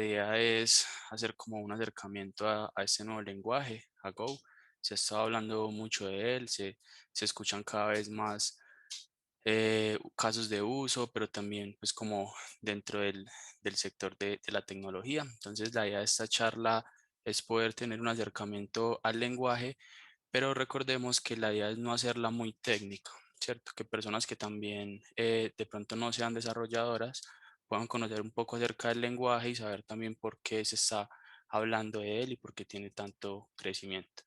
La idea es hacer como un acercamiento a este nuevo lenguaje, a Go. Se ha estado hablando mucho de él, se escuchan cada vez más casos de uso, pero también pues como dentro del sector de la tecnología. Entonces la idea de esta charla es poder tener un acercamiento al lenguaje, pero recordemos que la idea es no hacerla muy técnica, ¿cierto? Que personas que también de pronto no sean desarrolladoras puedan conocer un poco acerca del lenguaje y saber también por qué se está hablando de él y por qué tiene tanto crecimiento.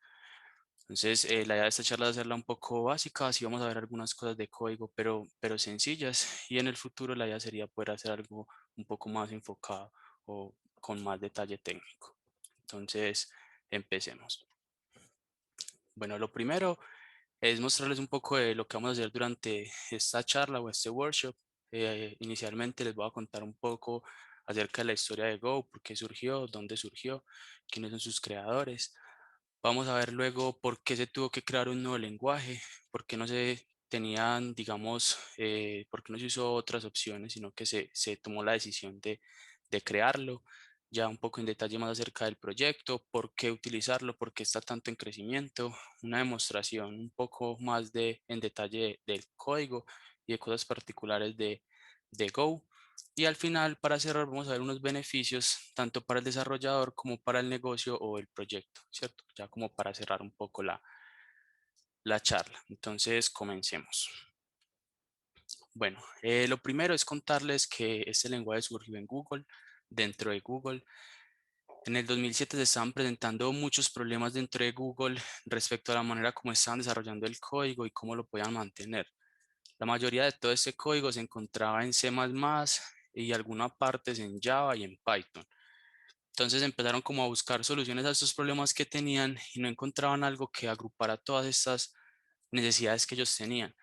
Entonces, la idea de esta charla es hacerla un poco básica, así vamos a ver algunas cosas de código, pero sencillas, y en el futuro la idea sería poder hacer algo un poco más enfocado o con más detalle técnico. Entonces, empecemos. Bueno, lo primero es mostrarles un poco de lo que vamos a hacer durante esta charla o este workshop. Inicialmente les voy a contar un poco acerca de la historia de Go, por qué surgió, dónde surgió, quiénes son sus creadores. Vamos a ver luego por qué se tuvo que crear un nuevo lenguaje, por qué no se tenían, digamos, por qué no se usó otras opciones, sino que se tomó la decisión de crearlo. Ya un poco en detalle más acerca del proyecto, por qué utilizarlo, por qué está tanto en crecimiento, una demostración un poco más en detalle del código y de cosas particulares de Go. Y al final, para cerrar, vamos a ver unos beneficios tanto para el desarrollador como para el negocio o el proyecto, ¿cierto? Ya como para cerrar un poco la charla. Entonces, comencemos. Bueno, lo primero es contarles que este lenguaje surgió en Google, dentro de Google. En el 2007 se estaban presentando muchos problemas dentro de Google respecto a la manera como estaban desarrollando el código y cómo lo podían mantener. La mayoría de todo este código se encontraba en C++ y algunas partes en Java y en Python. Entonces empezaron como a buscar soluciones a estos problemas que tenían y no encontraban algo que agrupara todas estas necesidades que ellos tenían.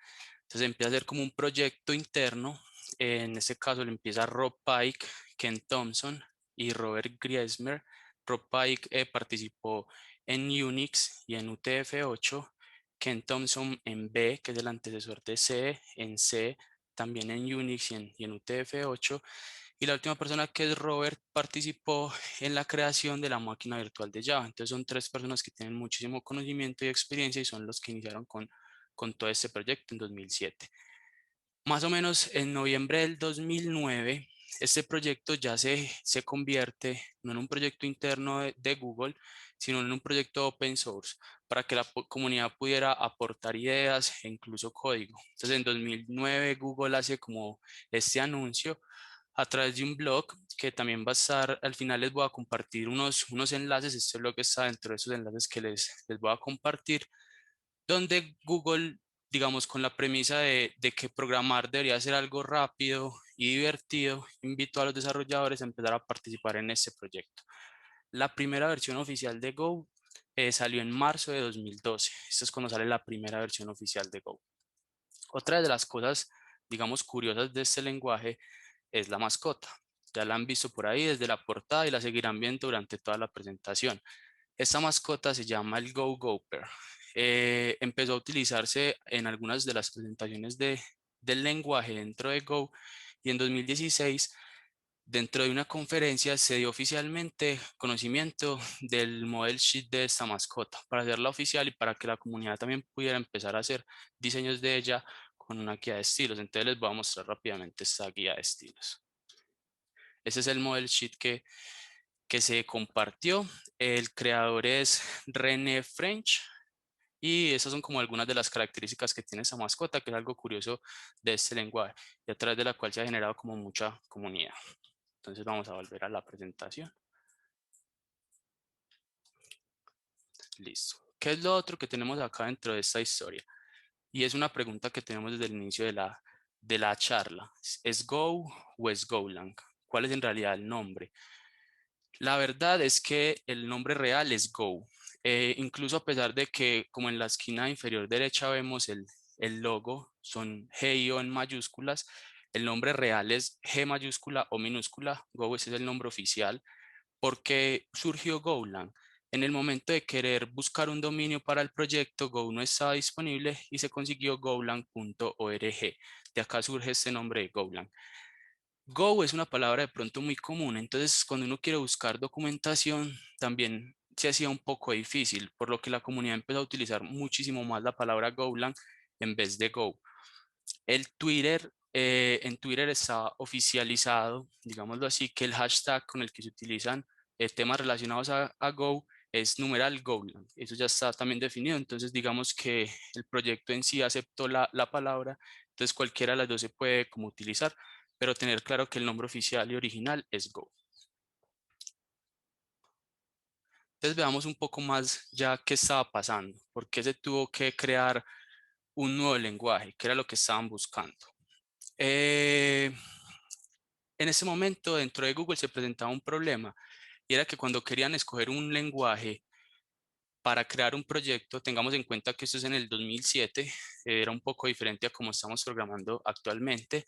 Entonces empieza a hacer como un proyecto interno. En este caso lo empieza Rob Pike, Ken Thompson y Robert Griesmer. Rob Pike participó en Unix y en UTF-8. Ken Thompson en B, que es el antecesor de C, en C, también en Unix y en UTF-8. Y la última persona, que es Robert, participó en la creación de la máquina virtual de Java. Entonces son tres personas que tienen muchísimo conocimiento y experiencia y son los que iniciaron con todo este proyecto en 2007. Más o menos en noviembre del 2009, este proyecto ya se convierte no en un proyecto interno de Google, sino en un proyecto open source para que la comunidad pudiera aportar ideas e incluso código. Entonces en 2009 Google hace como este anuncio a través de un blog que también va a estar, al final les voy a compartir unos enlaces. Este blog está dentro de esos enlaces que les voy a compartir, donde Google, digamos, con la premisa de que programar debería ser algo rápido y divertido, invitó a los desarrolladores a empezar a participar en este proyecto. La primera versión oficial de Go salió en marzo de 2012. Esto es cuando sale la primera versión oficial de Go. Otra de las cosas, digamos, curiosas de este lenguaje es la mascota. Ya la han visto por ahí desde la portada y la seguirán viendo durante toda la presentación. Esta mascota se llama el Go Gopher. Empezó a utilizarse en algunas de las presentaciones del lenguaje dentro de Go, y en 2016, dentro de una conferencia, se dio oficialmente conocimiento del model sheet de esta mascota para hacerla oficial y para que la comunidad también pudiera empezar a hacer diseños de ella con una guía de estilos. Entonces les voy a mostrar rápidamente esta guía de estilos. Este es el model sheet que se compartió. El creador es René French y esas son como algunas de las características que tiene esa mascota, que es algo curioso de este lenguaje y a través de la cual se ha generado como mucha comunidad. Entonces vamos a volver a la presentación. Listo. ¿Qué es lo otro que tenemos acá dentro de esta historia? Y es una pregunta que tenemos desde el inicio de la charla. ¿Es Go o es Golang? ¿Cuál es en realidad el nombre? La verdad es que el nombre real es Go. Incluso a pesar de que, como en la esquina inferior derecha vemos el logo, son G y O en mayúsculas, el nombre real es G mayúscula o minúscula. Go, ese es el nombre oficial. ¿Porque surgió Golang? En el momento de querer buscar un dominio para el proyecto, Go no estaba disponible y se consiguió golang.org. De acá surge este nombre de Golang. Go es una palabra de pronto muy común, entonces cuando uno quiere buscar documentación también se hacía un poco difícil, por lo que la comunidad empezó a utilizar muchísimo más la palabra Golang en vez de Go. En Twitter está oficializado, digámoslo así, que el hashtag con el que se utilizan temas relacionados a Go es numeral Golang. Eso ya está también definido, entonces digamos que el proyecto en sí aceptó la palabra, entonces cualquiera de las dos se puede como utilizar, pero tener claro que el nombre oficial y original es Go. Entonces veamos un poco más ya qué estaba pasando, por qué se tuvo que crear un nuevo lenguaje, qué era lo que estaban buscando. Eh, En ese momento, dentro de Google se presentaba un problema y era que cuando querían escoger un lenguaje para crear un proyecto, tengamos en cuenta que esto es en el 2007, era un poco diferente a cómo estamos programando actualmente.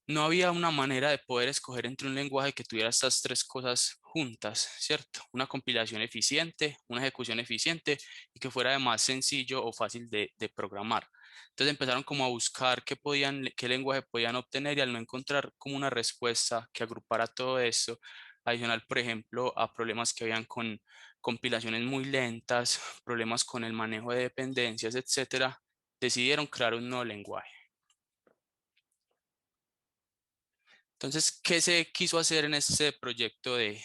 No había una manera de poder escoger entre un lenguaje que tuviera estas tres cosas juntas, ¿cierto? Una compilación eficiente, una ejecución eficiente y que fuera además sencillo o fácil de programar. Entonces empezaron como a buscar qué lenguaje podían obtener y al no encontrar como una respuesta que agrupara todo eso, adicional, por ejemplo, a problemas que habían con compilaciones muy lentas, problemas con el manejo de dependencias, etcétera, decidieron crear un nuevo lenguaje. Entonces, ¿qué se quiso hacer en este proyecto de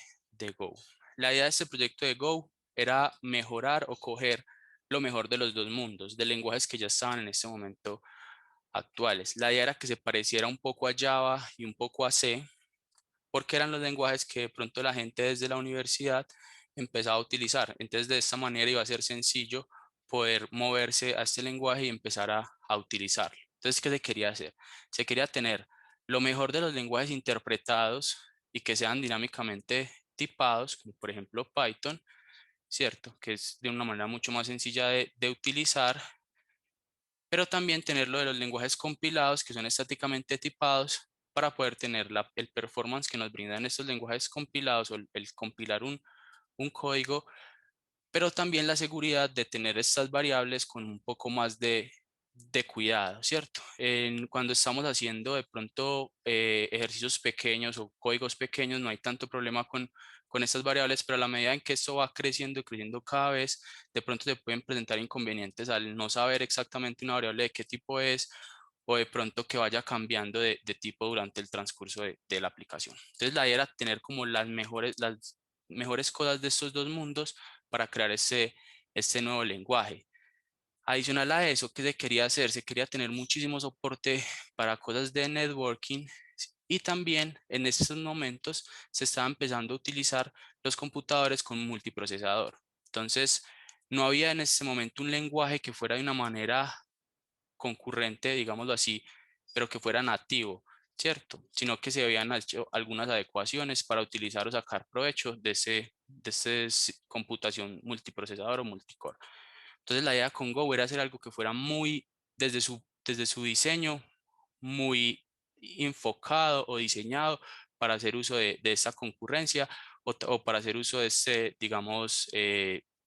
Go? La idea de este proyecto de Go era mejorar o coger lo mejor de los dos mundos, de lenguajes que ya estaban en este momento actuales. La idea era que se pareciera un poco a Java y un poco a C, porque eran los lenguajes que de pronto la gente desde la universidad empezaba a utilizar. Entonces, de esta manera iba a ser sencillo poder moverse a este lenguaje y empezar a utilizarlo. Entonces, ¿qué se quería hacer? Se quería tener lo mejor de los lenguajes interpretados y que sean dinámicamente tipados, como por ejemplo Python, ¿cierto? Que es de una manera mucho más sencilla de utilizar, pero también tenerlo de los lenguajes compilados que son estáticamente tipados para poder tener el performance que nos brindan estos lenguajes compilados o el compilar un código, pero también la seguridad de tener estas variables con un poco más de cuidado, ¿cierto? Cuando estamos haciendo de pronto ejercicios pequeños o códigos pequeños, no hay tanto problema con estas variables, pero a la medida en que esto va creciendo y creciendo cada vez, de pronto se pueden presentar inconvenientes al no saber exactamente una variable de qué tipo es o de pronto que vaya cambiando de tipo durante el transcurso de la aplicación. Entonces la idea era tener como las mejores cosas de estos dos mundos para crear este nuevo lenguaje. Adicional a eso, ¿qué se quería hacer? Se quería tener muchísimo soporte para cosas de networking y también en estos momentos se estaba empezando a utilizar los computadores con multiprocesador. Entonces, no había en este momento un lenguaje que fuera de una manera concurrente, digámoslo así, pero que fuera nativo, ¿cierto? Sino que se habían hecho algunas adecuaciones para utilizar o sacar provecho de ese computación multiprocesador o multicore. Entonces la idea con Go era hacer algo que fuera muy, desde su diseño, muy enfocado o diseñado para hacer uso de esta concurrencia o para hacer uso de digamos,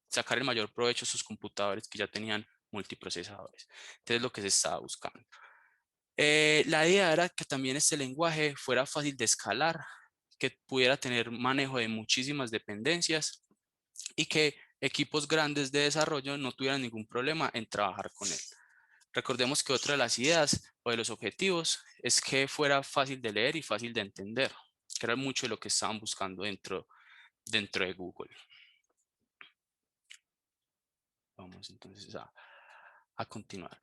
sacar el mayor provecho a sus computadores que ya tenían multiprocesadores. Entonces lo que se estaba buscando. La idea era que también este lenguaje fuera fácil de escalar, que pudiera tener manejo de muchísimas dependencias y que equipos grandes de desarrollo no tuvieran ningún problema en trabajar con él. Recordemos que otra de las ideas o de los objetivos es que fuera fácil de leer y fácil de entender, que era mucho de lo que estaban buscando dentro de Google. Vamos entonces a continuar.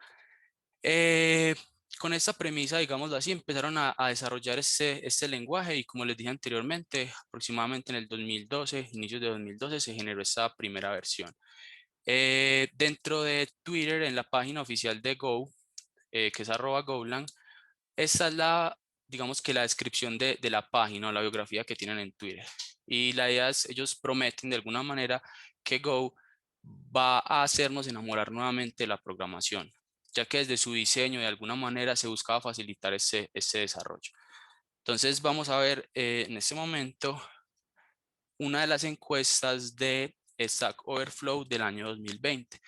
Eh, con esta premisa, digámoslo así, empezaron a desarrollar este lenguaje y como les dije anteriormente, aproximadamente en el 2012, inicios de 2012, se generó esta primera versión. Dentro de Twitter, en la página oficial de Go, que es @Golang, esta es digamos que la descripción de la página o la biografía que tienen en Twitter. Y la idea es, ellos prometen de alguna manera que Go va a hacernos enamorar nuevamente de la programación, ya que desde su diseño de alguna manera se buscaba facilitar ese desarrollo. Entonces vamos a ver en este momento una de las encuestas de Stack Overflow del año 2020.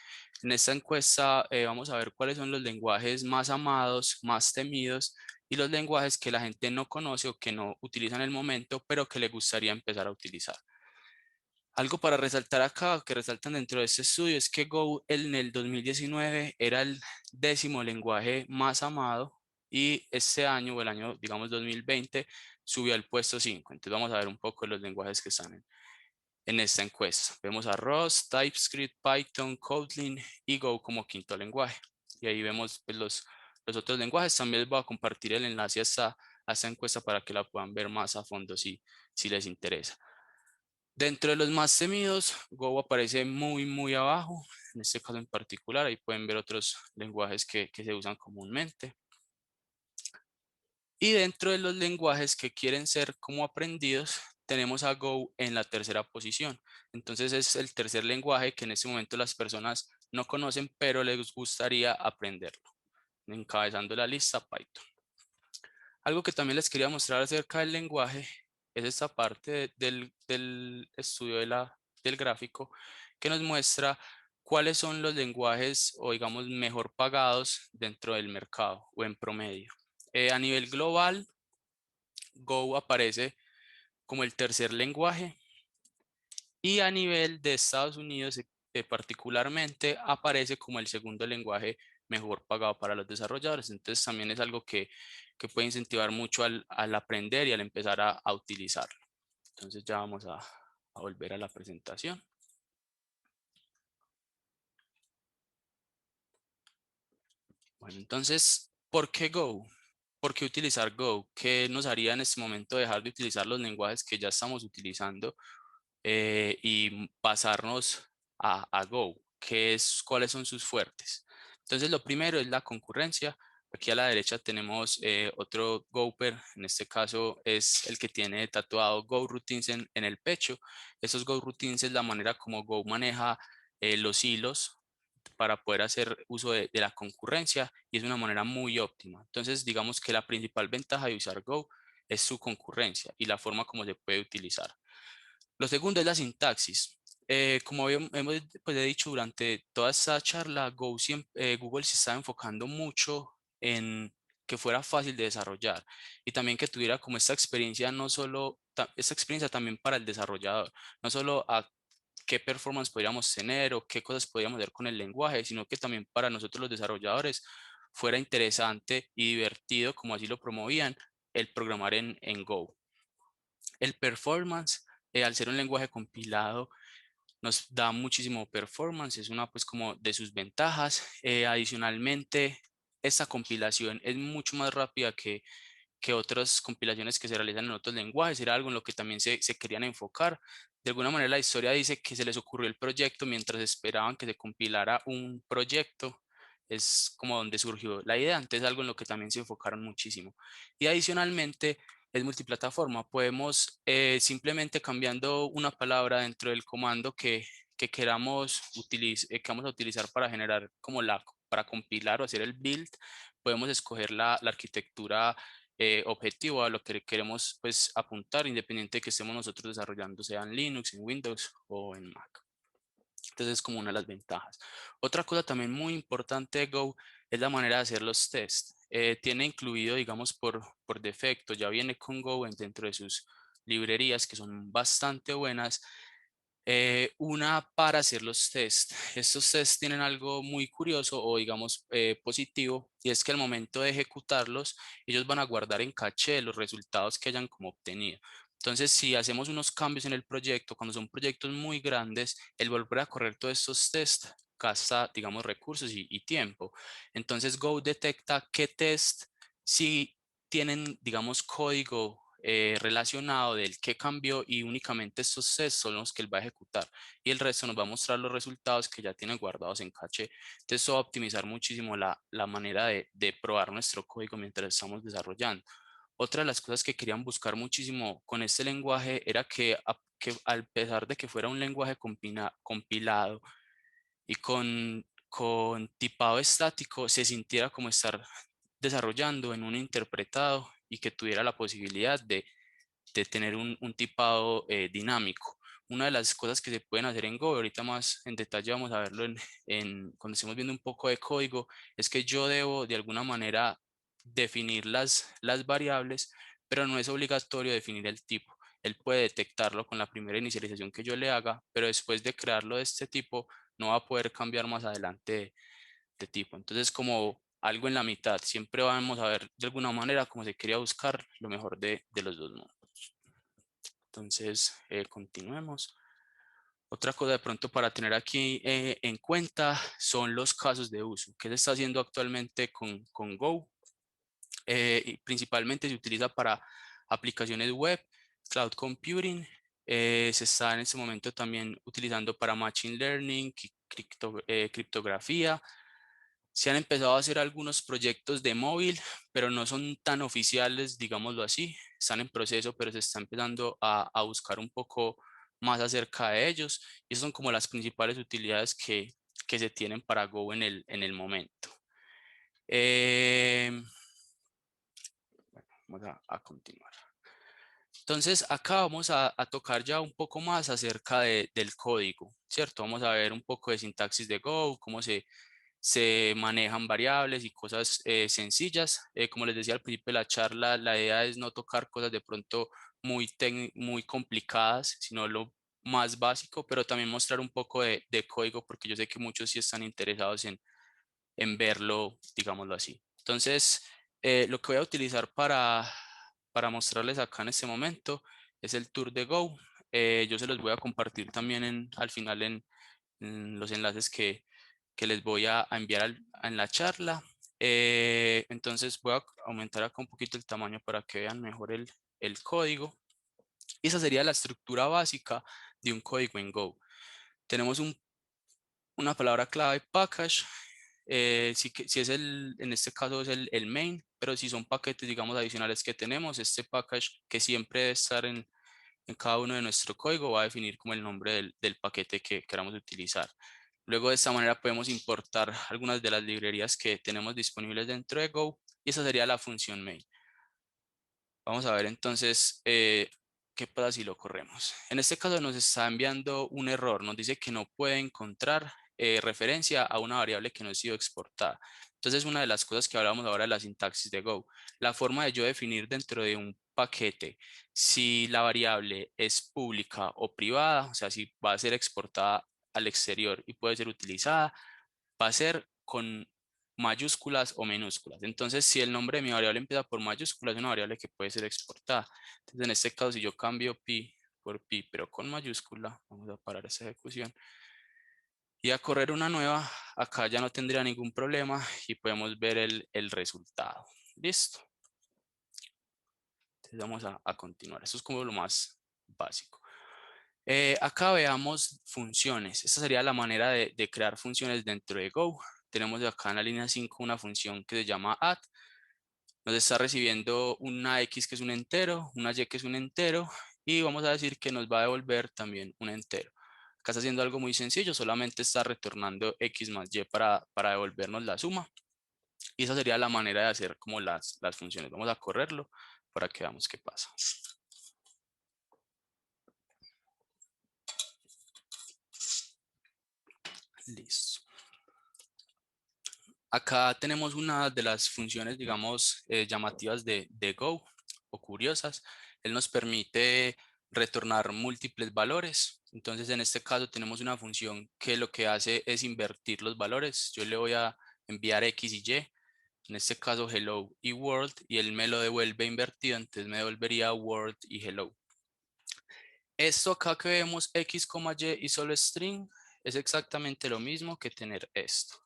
En esta encuesta vamos a ver cuáles son los lenguajes más amados, más temidos y los lenguajes que la gente no conoce o que no utiliza en el momento, pero que le gustaría empezar a utilizar. Algo para resaltar acá, que resaltan dentro de este estudio, es que Go en el 2019 era el 10º lenguaje más amado y este año, o el año, digamos, 2020, subió al puesto 5. Entonces vamos a ver un poco los lenguajes que están en esta encuesta. Vemos a Rust, TypeScript, Python, Kotlin y Go como quinto lenguaje. Y ahí vemos pues, los otros lenguajes. También les voy a compartir el enlace a esta encuesta para que la puedan ver más a fondo si les interesa. Dentro de los más temidos, Go aparece muy abajo, en este caso en particular. Ahí pueden ver otros lenguajes que se usan comúnmente. Y dentro de los lenguajes que quieren ser como aprendidos, tenemos a Go en la tercera posición. Entonces es el tercer lenguaje que en este momento las personas no conocen, pero les gustaría aprenderlo. Encabezando la lista, Python. Algo que también les quería mostrar acerca del lenguaje es esta parte del estudio del gráfico que nos muestra cuáles son los lenguajes o digamos mejor pagados dentro del mercado o en promedio. A nivel global, Go aparece como el tercer lenguaje y a nivel de Estados Unidos particularmente aparece como el segundo lenguaje mejor pagado para los desarrolladores. Entonces también es algo que puede incentivar mucho al aprender y al empezar a utilizarlo. Entonces ya vamos a volver a la presentación. Bueno, entonces, ¿por qué Go? ¿Por qué utilizar Go? ¿Qué nos haría en este momento dejar de utilizar los lenguajes que ya estamos utilizando y pasarnos a Go? ¿Cuáles son sus fuertes? Entonces, lo primero es la concurrencia. Aquí a la derecha tenemos otro Goper, en este caso es el que tiene tatuado Go Routines en el pecho. Esos Go Routines es la manera como Go maneja los hilos para poder hacer uso de la concurrencia y es una manera muy óptima. Entonces, digamos que la principal ventaja de usar Go es su concurrencia y la forma como se puede utilizar. Lo segundo es la sintaxis. Como hemos pues, he dicho durante toda esta charla, Google se está enfocando mucho en que fuera fácil de desarrollar y también que tuviera como esta experiencia, no solo, esta experiencia también para el desarrollador, no solo a qué performance podríamos tener o qué cosas podríamos hacer con el lenguaje, sino que también para nosotros los desarrolladores fuera interesante y divertido, como así lo promovían, el programar en Go. El performance, al ser un lenguaje compilado, nos da muchísimo performance, es una pues como de sus ventajas. Adicionalmente, esta compilación es mucho más rápida que otras compilaciones que se realizan en otros lenguajes, era algo en lo que también se querían enfocar. De alguna manera la historia dice que se les ocurrió el proyecto mientras esperaban que se compilara un proyecto, es como donde surgió la idea, entonces algo en lo que también se enfocaron muchísimo. Y adicionalmente es multiplataforma, podemos simplemente cambiando una palabra dentro del comando que queramos que vamos a utilizar para generar como para compilar o hacer el build, podemos escoger la arquitectura objetivo a lo que queremos pues apuntar, independiente de que estemos nosotros desarrollando, sea en Linux, en Windows o en Mac. Entonces es como una de las ventajas. Otra cosa también muy importante de Go es la manera de hacer los tests. Tiene incluido, digamos, por defecto, ya viene con Go dentro de sus librerías que son bastante buenas, una para hacer los tests. Estos tests tienen algo muy curioso o digamos positivo y es que al momento de ejecutarlos ellos van a guardar en caché los resultados que hayan como obtenido. Entonces, si hacemos unos cambios en el proyecto, cuando son proyectos muy grandes, el volver a correr todos estos tests gasta, digamos, recursos y tiempo. Entonces, Go detecta qué test si tienen, digamos, código relacionado del qué cambió y únicamente estos tests son los que él va a ejecutar y el resto nos va a mostrar los resultados que ya tiene guardados en caché. Entonces, eso va a optimizar muchísimo la manera de probar nuestro código mientras estamos desarrollando. Otra de las cosas que querían buscar muchísimo con este lenguaje era que al pesar de que fuera un lenguaje compilado y con tipado estático, se sintiera como estar desarrollando en un interpretado y que tuviera la posibilidad de tener un tipado dinámico. Una de las cosas que se pueden hacer en Go, ahorita más en detalle vamos a verlo cuando estemos viendo un poco de código, es que yo debo de alguna manera definir las variables, pero no es obligatorio definir el tipo. Él puede detectarlo con la primera inicialización que yo le haga, pero después de crearlo de este tipo, no va a poder cambiar más adelante de tipo. Entonces, como algo en la mitad, siempre vamos a ver de alguna manera cómo se quería buscar lo mejor de los dos mundos. Entonces, continuemos. Otra cosa de pronto para tener aquí en cuenta son los casos de uso. ¿Qué se está haciendo actualmente con Go? Y principalmente se utiliza para aplicaciones web, cloud computing. Se está en este momento también utilizando para machine learning, criptografía. Se han empezado a hacer algunos proyectos de móvil, pero no son tan oficiales, digámoslo así. Están en proceso, pero se está empezando a buscar un poco más acerca de ellos. Y esas son como las principales utilidades que se tienen para Go en el momento. Eh, Vamos a continuar. Entonces, acá vamos a tocar ya un poco más acerca del código, ¿cierto? Vamos a ver un poco de sintaxis de Go, cómo se manejan variables y cosas sencillas. Como les decía al principio de la charla, la idea es no tocar cosas de pronto muy complicadas, sino lo más básico, pero también mostrar un poco de código, porque yo sé que muchos sí están interesados en verlo, digámoslo así. Entonces, lo que voy a utilizar para mostrarles acá en este momento es el tour de Go. Yo se los voy a compartir también al final en los enlaces que les voy a enviar en la charla. Entonces voy a aumentar acá un poquito el tamaño para que vean mejor el código. Y esa sería la estructura básica de un código en Go. Tenemos una palabra clave package. Si es en este caso es el main, pero si son paquetes, digamos, adicionales que tenemos, este package que siempre debe estar en cada uno de nuestro código va a definir como el nombre del paquete que queramos utilizar. Luego de esta manera podemos importar algunas de las librerías que tenemos disponibles dentro de Go y esa sería la función main. Vamos a ver entonces qué pasa si lo corremos. En este caso nos está enviando un error, nos dice que no puede encontrar referencia a una variable que no ha sido exportada. Entonces una de las cosas que hablamos ahora de la sintaxis de Go, la forma de yo definir dentro de un paquete si la variable es pública o privada, o sea, si va a ser exportada al exterior y puede ser utilizada, va a ser con mayúsculas o minúsculas. Entonces, si el nombre de mi variable empieza por mayúsculas, es una variable que puede ser exportada. Entonces, en este caso, si yo cambio pi por pi, pero con mayúscula, vamos a parar esa ejecución y a correr una nueva, acá ya no tendría ningún problema y podemos ver el resultado. Listo. Entonces, vamos a continuar. Eso es como lo más básico. Acá veamos funciones. Esta sería la manera de crear funciones dentro de Go. Tenemos acá en la línea 5 una función que se llama add. Nos está recibiendo una x que es un entero, una y que es un entero y vamos a decir que nos va a devolver también un entero. Acá está haciendo algo muy sencillo, solamente está retornando x más y para devolvernos la suma. Y esa sería la manera de hacer como las funciones. Vamos a correrlo para que veamos qué pasa. Listo. Acá tenemos una de las funciones, digamos, llamativas de Go o curiosas. Él nos permite retornar múltiples valores. Entonces, en este caso tenemos una función que lo que hace es invertir los valores. Yo le voy a enviar X y Y, en este caso hello y world, y él me lo devuelve invertido, entonces me devolvería world y hello. Esto acá que vemos X, Y y solo string es exactamente lo mismo que tener esto.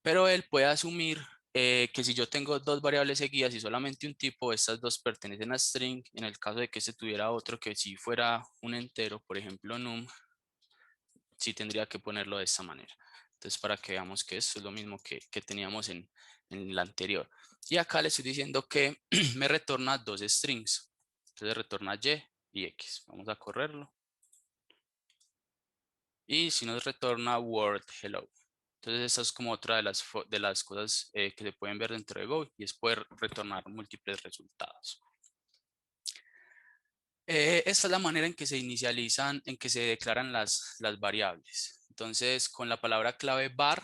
Pero él puede asumir que si yo tengo dos variables seguidas y solamente un tipo, estas dos pertenecen a string. En el caso de que se tuviera otro que si fuera un entero, por ejemplo num, sí tendría que ponerlo de esta manera. Entonces para que veamos que esto es lo mismo que teníamos en la anterior. Y acá le estoy diciendo que me retorna dos strings. Entonces retorna y x. Vamos a correrlo. Y si nos retorna word hello. Entonces esa es como otra de las cosas que se pueden ver dentro de Go y es poder retornar múltiples resultados. Esta es la manera en que se inicializan, en que se declaran las variables. Entonces con la palabra clave var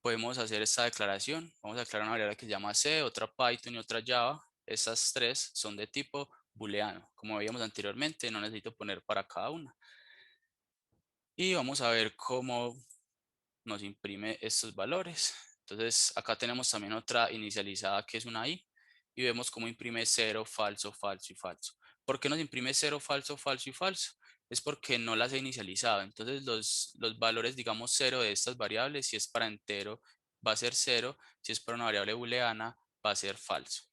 podemos hacer esta declaración. Vamos a declarar una variable que se llama C, otra Python y otra Java. Estas tres son de tipo booleano. Como veíamos anteriormente, no necesito poner para cada una. Y vamos a ver cómo nos imprime estos valores. Entonces acá tenemos también otra inicializada que es una i y vemos cómo imprime 0, falso, falso y falso. ¿Por qué nos imprime 0, falso, falso y falso? Es porque no las he inicializado. Entonces los valores, digamos 0 de estas variables, si es para entero va a ser 0, si es para una variable booleana va a ser falso.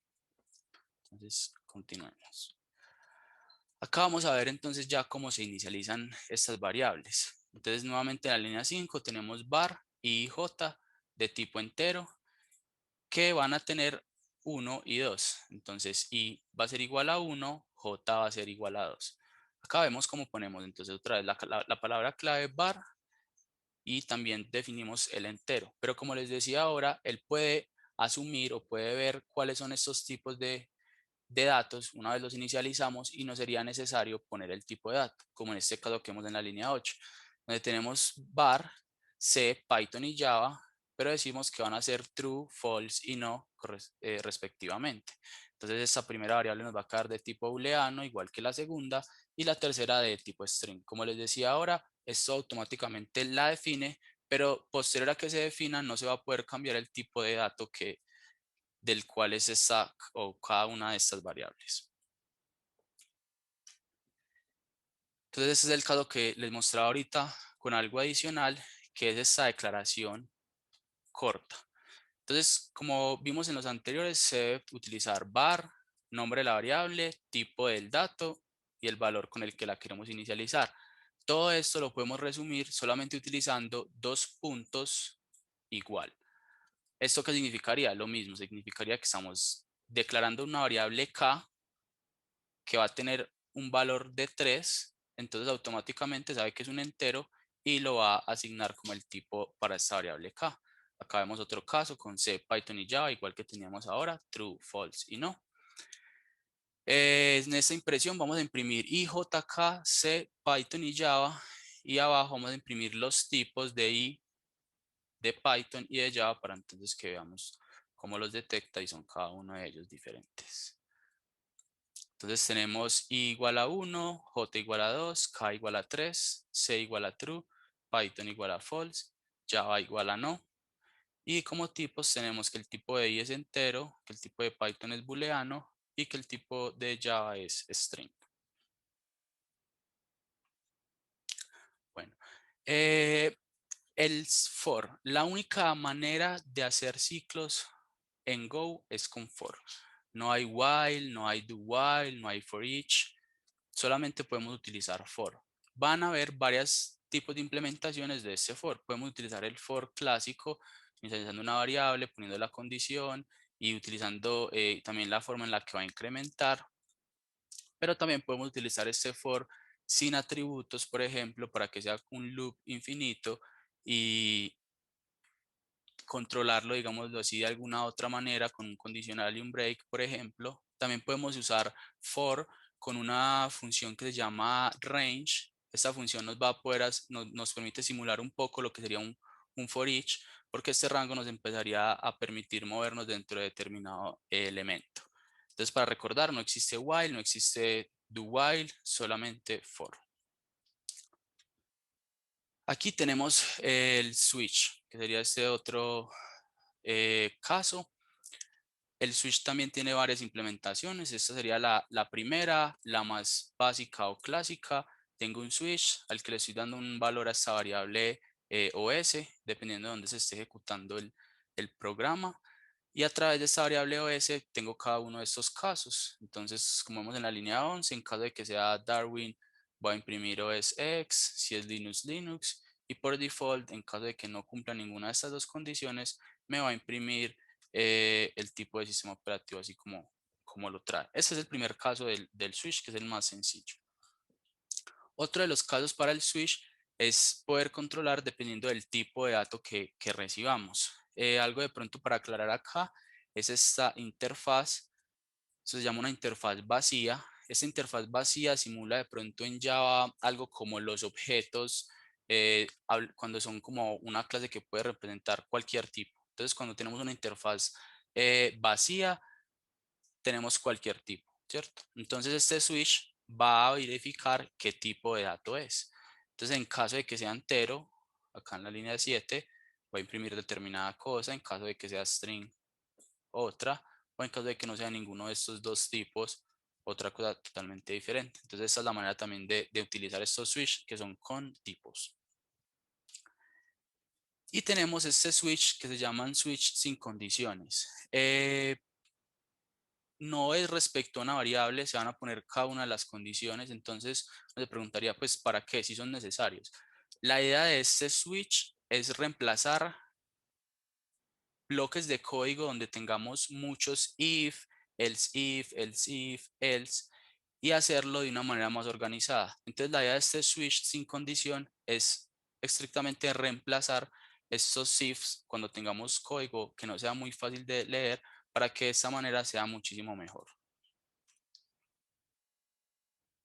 Entonces continuemos. Acá vamos a ver entonces ya cómo se inicializan estas variables. Entonces nuevamente en la línea 5 tenemos var y j de tipo entero que van a tener 1 y 2. Entonces i va a ser igual a 1, j va a ser igual a 2. Acá vemos cómo ponemos entonces otra vez la palabra clave var y también definimos el entero. Pero como les decía ahora, él puede asumir o puede ver cuáles son estos tipos de datos una vez los inicializamos y no sería necesario poner el tipo de dato, como en este caso que vemos en la línea 8, donde tenemos var, C, Python y Java, pero decimos que van a ser true, false y no respectivamente. Entonces esta primera variable nos va a quedar de tipo booleano, igual que la segunda, y la tercera de tipo string. Como les decía ahora, esto automáticamente la define, pero posterior a que se defina no se va a poder cambiar el tipo de dato del cual es esta o cada una de estas variables. Entonces ese es el caso que les mostraba ahorita con algo adicional, que es esta declaración corta. Entonces, como vimos en los anteriores, se debe utilizar var, nombre de la variable, tipo del dato y el valor con el que la queremos inicializar. Todo esto lo podemos resumir solamente utilizando dos puntos igual. ¿Esto qué significaría? Lo mismo, significaría que estamos declarando una variable k que va a tener un valor de 3, entonces automáticamente sabe que es un entero y lo va a asignar como el tipo para esta variable k. Acá vemos otro caso con C, Python y Java, igual que teníamos ahora, true, false y no. En esta impresión vamos a imprimir IJK, C, Python y Java, y abajo vamos a imprimir los tipos de I, de Python y de Java para entonces que veamos cómo los detecta y son cada uno de ellos diferentes. Entonces tenemos i igual a 1, j igual a 2, k igual a 3, c igual a true, python igual a false, java igual a no. Y como tipos tenemos que el tipo de i es entero, que el tipo de python es booleano y que el tipo de java es string. Bueno, eh, el for, la única manera de hacer ciclos en Go es con for. No hay while, no hay do while, no hay for each. Solamente podemos utilizar for. Van a haber varios tipos de implementaciones de este for. Podemos utilizar el for clásico, inicializando una variable, poniendo la condición y utilizando también la forma en la que va a incrementar. Pero también podemos utilizar este for sin atributos, por ejemplo, para que sea un loop infinito y controlarlo, digámoslo así, de alguna otra manera, con un condicional y un break, por ejemplo. También podemos usar for con una función que se llama range. Esta función nos va a poder, nos permite simular un poco lo que sería un for each, porque este rango nos empezaría a permitir movernos dentro de determinado elemento. Entonces, para recordar, no existe while, no existe do while, solamente for. Aquí tenemos el switch, que sería este otro caso. El switch también tiene varias implementaciones. Esta sería la primera, la más básica o clásica. Tengo un switch al que le estoy dando un valor a esta variable OS, dependiendo de dónde se esté ejecutando el programa. Y a través de esta variable OS tengo cada uno de estos casos. Entonces, como vemos en la línea 11, en caso de que sea Darwin, voy a imprimir OS X, si es Linux, Linux. Y por default, en caso de que no cumpla ninguna de estas dos condiciones, me va a imprimir el tipo de sistema operativo así como lo trae. Este es el primer caso del switch, que es el más sencillo. Otro de los casos para el switch es poder controlar dependiendo del tipo de dato que recibamos. Algo de pronto para aclarar acá es esta interfaz. Eso se llama una interfaz vacía. Esta interfaz vacía simula de pronto en Java algo como los objetos cuando son como una clase que puede representar cualquier tipo. Entonces, cuando tenemos una interfaz vacía, tenemos cualquier tipo, ¿cierto? Entonces, este switch va a verificar qué tipo de dato es. Entonces, en caso de que sea entero, acá en la línea 7, va a imprimir determinada cosa. En caso de que sea string, otra. O en caso de que no sea ninguno de estos dos tipos, otra cosa totalmente diferente. Entonces, esta es la manera también de utilizar estos switch que son con tipos. Y tenemos este switch que se llaman switch sin condiciones. No es respecto a una variable, se van a poner cada una de las condiciones. Entonces, me preguntaría, pues, ¿para qué? Si son necesarios. La idea de este switch es reemplazar bloques de código donde tengamos muchos if, else, y hacerlo de una manera más organizada. Entonces, la idea de este switch sin condición es estrictamente reemplazar estos ifs cuando tengamos código que no sea muy fácil de leer, para que de esta manera sea muchísimo mejor.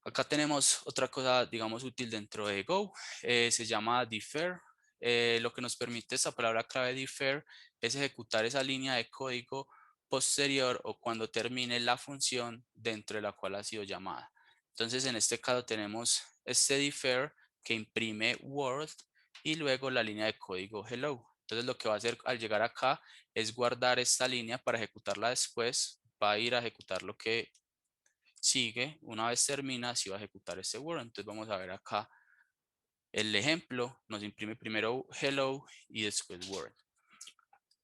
Acá tenemos otra cosa, digamos, útil dentro de Go. Se llama defer. Lo que nos permite esta palabra clave defer es ejecutar esa línea de código posterior o cuando termine la función dentro de la cual ha sido llamada. Entonces, en este caso tenemos este defer que imprime world y luego la línea de código hello. Entonces, lo que va a hacer al llegar acá es guardar esta línea para ejecutarla después. Va a ir a ejecutar lo que sigue. Una vez termina, si va a ejecutar este word. Entonces vamos a ver acá el ejemplo. Nos imprime primero hello y después word.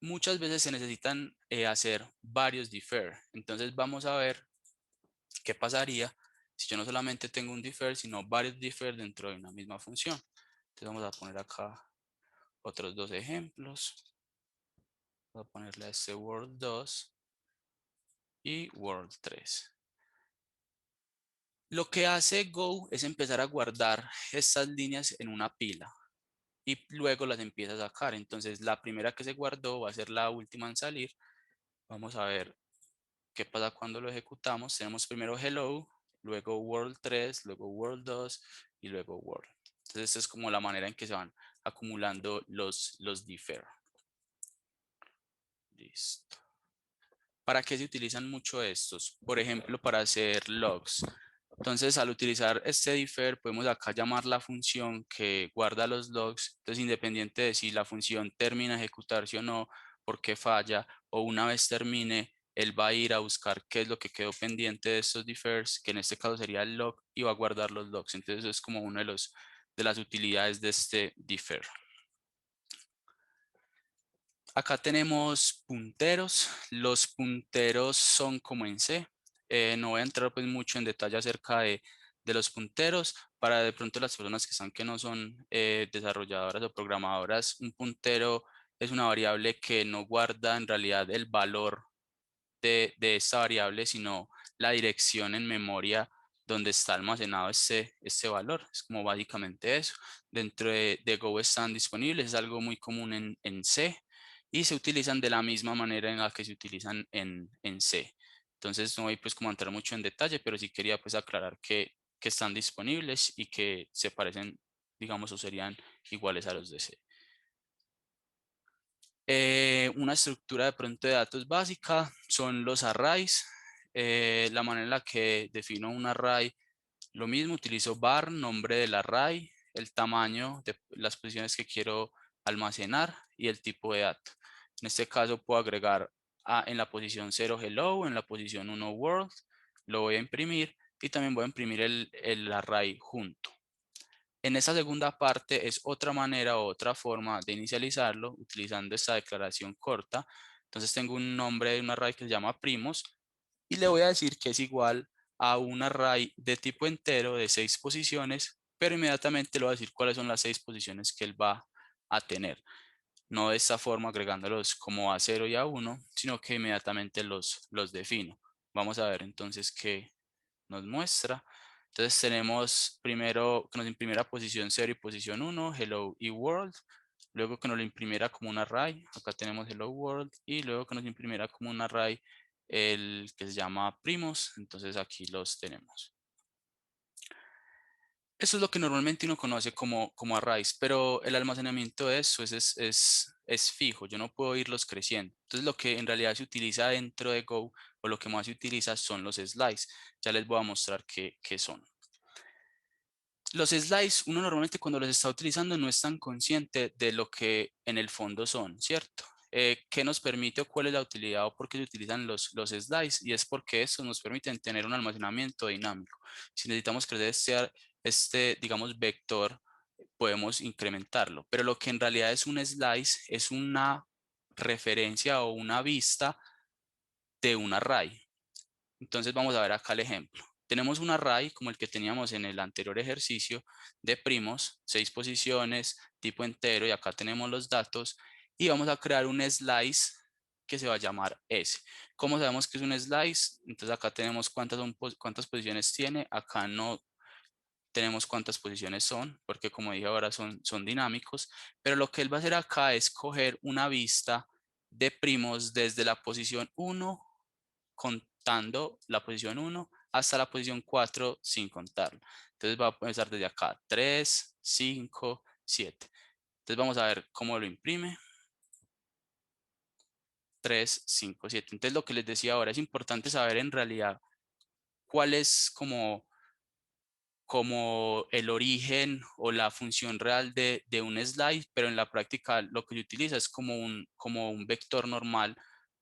Muchas veces se necesitan hacer varios defer. Entonces vamos a ver qué pasaría si yo no solamente tengo un defer, sino varios defer dentro de una misma función. Entonces vamos a poner acá otros dos ejemplos. Voy a ponerle a este word 2 y word 3. Lo que hace Go es empezar a guardar estas líneas en una pila y luego las empieza a sacar. Entonces, la primera que se guardó va a ser la última en salir. Vamos a ver qué pasa cuando lo ejecutamos. Tenemos primero hello, luego world 3, luego world 2 y luego world. Entonces, esta es como la manera en que se van acumulando los differ. Listo. ¿Para qué se utilizan mucho estos? Por ejemplo, para hacer logs. Entonces, al utilizar este differ, podemos acá llamar la función que guarda los logs. Entonces, independiente de si la función termina de ejecutarse o no, porque falla, o una vez termine, él va a ir a buscar qué es lo que quedó pendiente de estos differs, que en este caso sería el log, y va a guardar los logs. Entonces, eso es como una de las utilidades de este differ. Acá tenemos punteros. Los punteros son como en C. No voy a entrar pues mucho en detalle acerca de los punteros. Para de pronto las personas que están que no son desarrolladoras o programadoras, un puntero es una variable que no guarda en realidad el valor de esta variable, sino la dirección en memoria donde está almacenado este valor. Es como básicamente eso. Dentro de Go están disponibles, es algo muy común en C y se utilizan de la misma manera en la que se utilizan en C. Entonces no voy pues como a entrar mucho en detalle, pero sí quería pues aclarar que están disponibles y que se parecen, digamos, o serían iguales a los de C. Una estructura de pronto de datos básica son los arrays. La manera en la que defino un array, lo mismo, utilizo var, nombre del array, el tamaño de las posiciones que quiero almacenar y el tipo de dato. En este caso puedo agregar en la posición 0 hello, en la posición 1 world, lo voy a imprimir y también voy a imprimir el array junto. En esa segunda parte es otra manera o otra forma de inicializarlo utilizando esta declaración corta. Entonces tengo un nombre de un array que se llama primos y le voy a decir que es igual a un array de tipo entero de 6 posiciones, pero inmediatamente le voy a decir cuáles son las 6 posiciones que él va a tener. No de esta forma agregándolos como a 0 y a 1, sino que inmediatamente los defino. Vamos a ver entonces qué nos muestra. Entonces tenemos primero que nos imprimiera posición 0 y posición 1, hello y world. Luego que nos lo imprimiera como un array, acá tenemos hello world. Y luego que nos imprimiera como un array el que se llama primos. Entonces aquí los tenemos. Eso es lo que normalmente uno conoce como arrays, pero el almacenamiento de eso es fijo, yo no puedo irlos creciendo. Entonces lo que en realidad se utiliza dentro de Go o lo que más se utiliza son los slices. Ya les voy a mostrar qué son. Los slides, uno normalmente cuando los está utilizando no es tan consciente de lo que en el fondo son, ¿cierto? ¿Qué nos permite o cuál es la utilidad o por qué se utilizan los slides? Y es porque eso nos permite tener un almacenamiento dinámico. Si necesitamos crecer digamos, vector, podemos incrementarlo. Pero lo que en realidad es un slice es una referencia o una vista de un array. Entonces vamos a ver acá el ejemplo. Tenemos un array como el que teníamos en el anterior ejercicio de primos, 6 posiciones, tipo entero, y acá tenemos los datos, y vamos a crear un slice que se va a llamar S. ¿Cómo sabemos que es un slice? Entonces acá tenemos cuántas posiciones tiene, acá no tenemos cuántas posiciones son, porque como dije ahora son dinámicos, pero lo que él va a hacer acá es coger una vista de primos desde la posición 1 contando la posición 1 hasta la posición 4 sin contarlo. Entonces va a empezar desde acá, 3, 5, 7. Entonces vamos a ver cómo lo imprime. 3, 5, 7. Entonces lo que les decía ahora es importante saber en realidad cuál es como el origen o la función real de un slide, pero en la práctica lo que se utiliza es como un vector normal,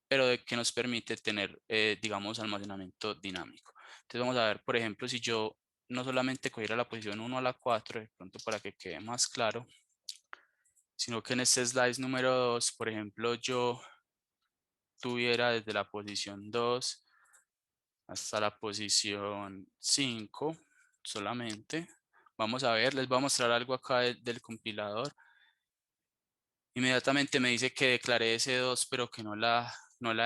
pero que nos permite tener, digamos, almacenamiento dinámico. Entonces vamos a ver, por ejemplo, si yo no solamente cogiera la posición 1 a la 4, de pronto para que quede más claro, sino que en este slide número 2, por ejemplo, yo tuviera desde la posición 2 hasta la posición 5 solamente. Vamos a ver, les voy a mostrar algo acá del compilador. Inmediatamente me dice que declaré S2, pero que no la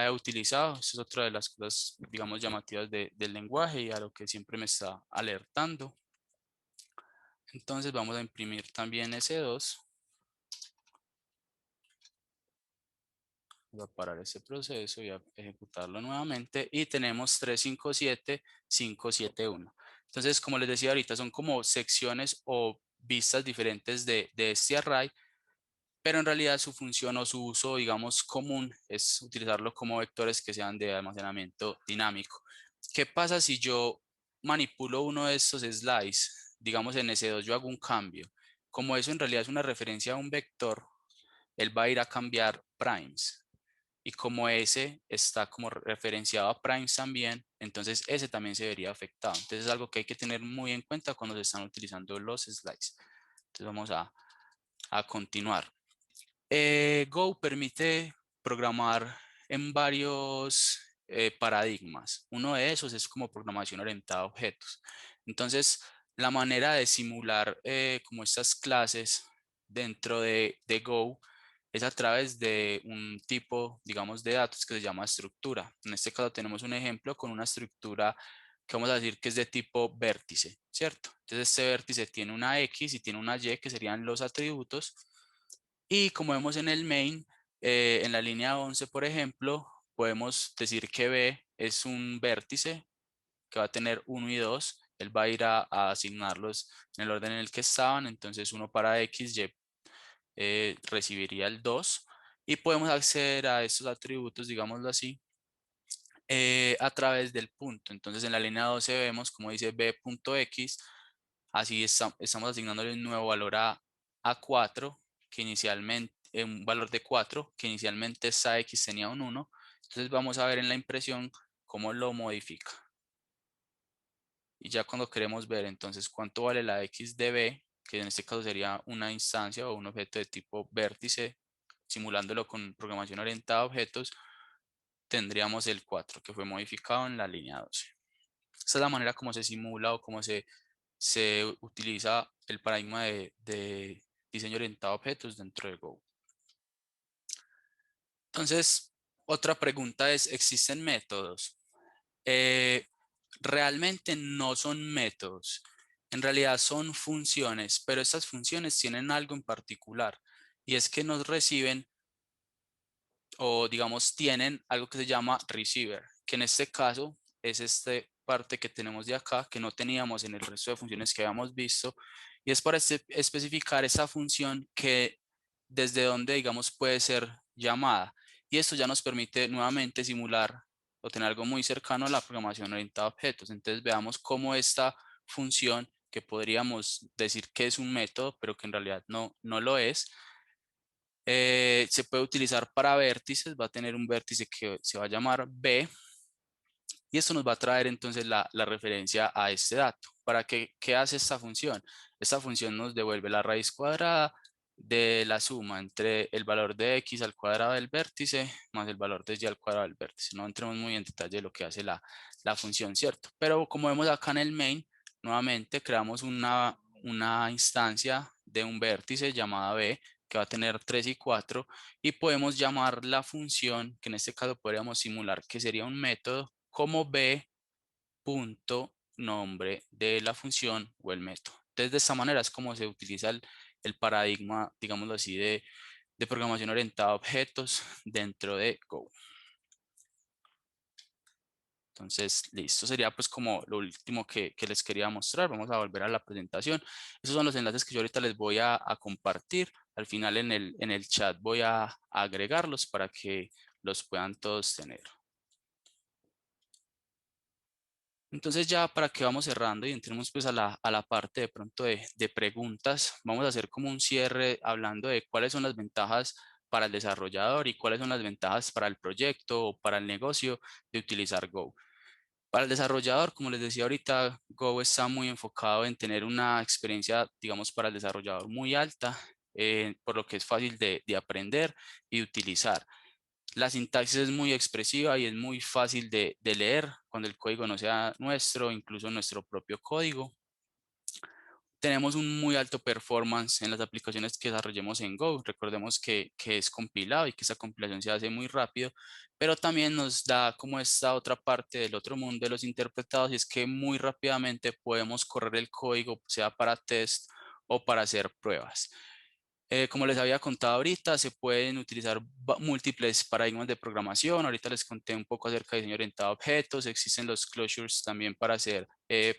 he utilizado. Esa es otra de las cosas, digamos, llamativas del lenguaje y a lo que siempre me está alertando. Entonces vamos a imprimir también S2. Voy a parar ese proceso y a ejecutarlo nuevamente. Y tenemos 357, 571. Entonces, como les decía ahorita, son como secciones o vistas diferentes de este array, pero en realidad su función o su uso, digamos, común es utilizarlo como vectores que sean de almacenamiento dinámico. ¿Qué pasa si yo manipulo uno de estos slides? Digamos en S2 yo hago un cambio. Como eso en realidad es una referencia a un vector, él va a ir a cambiar primes. Y como ese está como referenciado a primes también, entonces ese también se vería afectado. Entonces es algo que hay que tener muy en cuenta cuando se están utilizando los slides. Entonces vamos a continuar. Go permite programar en varios paradigmas. Uno de esos es como programación orientada a objetos. Entonces, la manera de simular como estas clases dentro de Go es a través de un tipo, digamos, de datos que se llama estructura. En este caso tenemos un ejemplo con una estructura que vamos a decir que es de tipo vértice, ¿cierto? Entonces este vértice tiene una X y tiene una Y que serían los atributos y como vemos en el main, en la línea 11, por ejemplo, podemos decir que B es un vértice que va a tener 1 y 2. Él va a ir a asignarlos en el orden en el que estaban. Entonces, 1 para X, Y recibiría el 2. Y podemos acceder a estos atributos, digámoslo así, a través del punto. Entonces, en la línea 12 vemos como dice B.X. Así estamos asignándole un nuevo valor a 4, que inicialmente, un valor de 4, que inicialmente esta X tenía un 1. Entonces vamos a ver en la impresión cómo lo modifica. Y ya cuando queremos ver entonces cuánto vale la X de B, que en este caso sería una instancia o un objeto de tipo vértice, simulándolo con programación orientada a objetos, tendríamos el 4 que fue modificado en la línea 12. Esta es la manera como se simula o cómo se utiliza el paradigma de diseño orientado a objetos dentro de Go. Entonces, otra pregunta es, ¿existen métodos? Eh, Realmente no son métodos, en realidad son funciones, pero estas funciones tienen algo en particular y es que nos reciben o digamos tienen algo que se llama receiver, que en este caso es este parte que tenemos de acá que no teníamos en el resto de funciones que habíamos visto, y es para especificar esa función que desde donde, digamos, puede ser llamada. Y esto ya nos permite nuevamente simular o tener algo muy cercano a la programación orientada a objetos. Entonces veamos cómo esta función, que podríamos decir que es un método, pero que en realidad no lo es, se puede utilizar para vértices. Va a tener un vértice que se va a llamar B, y esto nos va a traer entonces la referencia a este dato. ¿Para qué hace esta función? Esta función nos devuelve la raíz cuadrada de la suma entre el valor de x al cuadrado del vértice más el valor de y al cuadrado del vértice. No entremos muy en detalle de lo que hace la función, ¿cierto? Pero como vemos acá en el main, nuevamente creamos una instancia de un vértice llamada b, que va a tener 3 y 4, y podemos llamar la función, que en este caso podríamos simular que sería un método, como b punto nombre de la función o el método. Entonces, de esta manera es como se utiliza el paradigma, digámoslo así, de programación orientada a objetos dentro de Go. Entonces, listo, sería pues como lo último que les quería mostrar. Vamos a volver a la presentación. Esos son los enlaces que yo ahorita les voy a compartir. Al final en el chat voy a agregarlos para que los puedan todos tener. Entonces ya para que vamos cerrando y entremos pues a la parte de pronto de preguntas, vamos a hacer como un cierre hablando de cuáles son las ventajas para el desarrollador y cuáles son las ventajas para el proyecto o para el negocio de utilizar Go. Para el desarrollador, como les decía ahorita, Go está muy enfocado en tener una experiencia, digamos, para el desarrollador muy alta, por lo que es fácil de aprender y de utilizar. La sintaxis es muy expresiva y es muy fácil de leer cuando el código no sea nuestro, incluso nuestro propio código. Tenemos un muy alto performance en las aplicaciones que desarrollemos en Go. Recordemos que es compilado y que esa compilación se hace muy rápido, pero también nos da como esta otra parte del otro mundo de los interpretados, y es que muy rápidamente podemos correr el código, sea para test o para hacer pruebas. Como les había contado ahorita, se pueden utilizar múltiples paradigmas de programación. Ahorita les conté un poco acerca de diseño orientado a objetos. Existen los closures también para hacer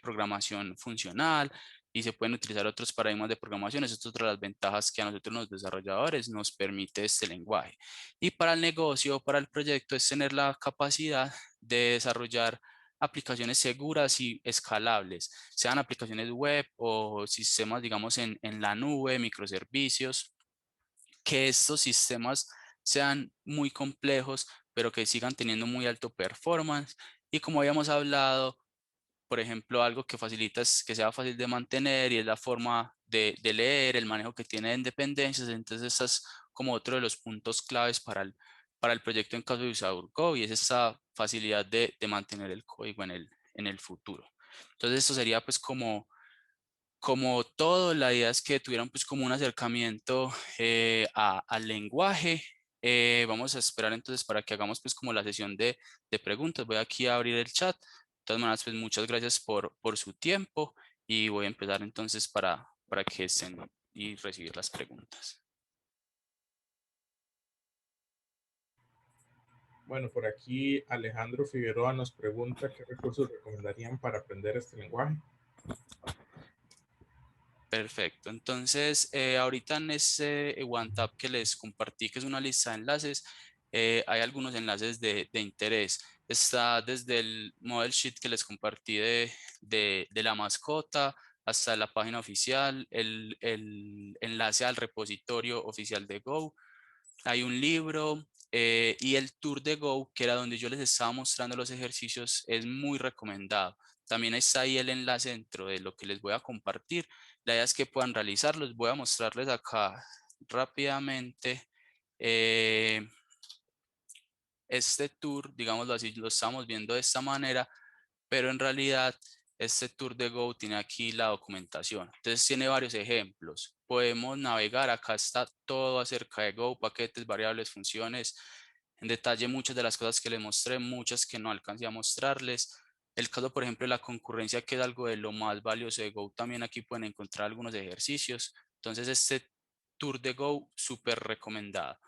programación funcional, y se pueden utilizar otros paradigmas de programación. Esa es otra de las ventajas que a nosotros los desarrolladores nos permite este lenguaje. Y para el negocio, para el proyecto, es tener la capacidad de desarrollar aplicaciones seguras y escalables, sean aplicaciones web o sistemas, digamos, en la nube, microservicios, que estos sistemas sean muy complejos, pero que sigan teniendo muy alto performance. Y como habíamos hablado, por ejemplo, algo que facilita es que sea fácil de mantener, y es la forma de leer, el manejo que tiene de independencias. Entonces, ese es como otro de los puntos claves para el proyecto en caso de usar Go, y es esa facilidad de mantener el código en el futuro. Entonces, esto sería pues como todo. La idea es que tuvieran pues como un acercamiento al lenguaje. Vamos a esperar entonces para que hagamos pues como la sesión de preguntas. Voy aquí a abrir el chat. De todas maneras, pues muchas gracias por su tiempo, y voy a empezar entonces para que estén y recibir las preguntas. Bueno, por aquí Alejandro Figueroa nos pregunta qué recursos recomendarían para aprender este lenguaje. Perfecto. Entonces, ahorita en ese OneTab que les compartí, que es una lista de enlaces, hay algunos enlaces de interés. Está desde el model sheet que les compartí de la mascota, hasta la página oficial, el enlace al repositorio oficial de Go. Hay un libro, y el tour de Go, que era donde yo les estaba mostrando los ejercicios, es muy recomendado. También está ahí el enlace dentro de lo que les voy a compartir. La idea es que puedan realizarlos. Voy a mostrarles acá rápidamente este tour, digámoslo así, lo estamos viendo de esta manera, pero en realidad este tour de Go tiene aquí la documentación. Entonces tiene varios ejemplos. Podemos navegar, acá está todo acerca de Go, paquetes, variables, funciones, en detalle muchas de las cosas que les mostré, muchas que no alcancé a mostrarles. El caso, por ejemplo, de la concurrencia, que es algo de lo más valioso de Go, también aquí pueden encontrar algunos ejercicios. Entonces este tour de Go súper recomendado.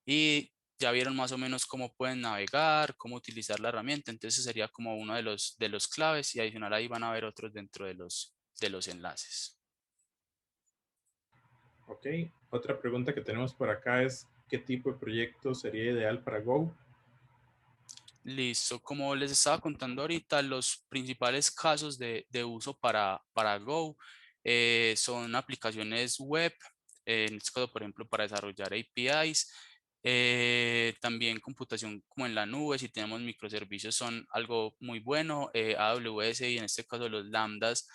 Y ya vieron más o menos cómo pueden navegar, cómo utilizar la herramienta, entonces sería como uno de los claves y adicional ahí van a ver otros dentro de los enlaces. Ok, otra pregunta que tenemos por acá es, ¿qué tipo de proyecto sería ideal para Go? Listo, como les estaba contando ahorita, los principales casos de uso para Go son aplicaciones web, en este caso, por ejemplo, para desarrollar APIs, también computación como en la nube, si tenemos microservicios son algo muy bueno, AWS y en este caso los Lambdas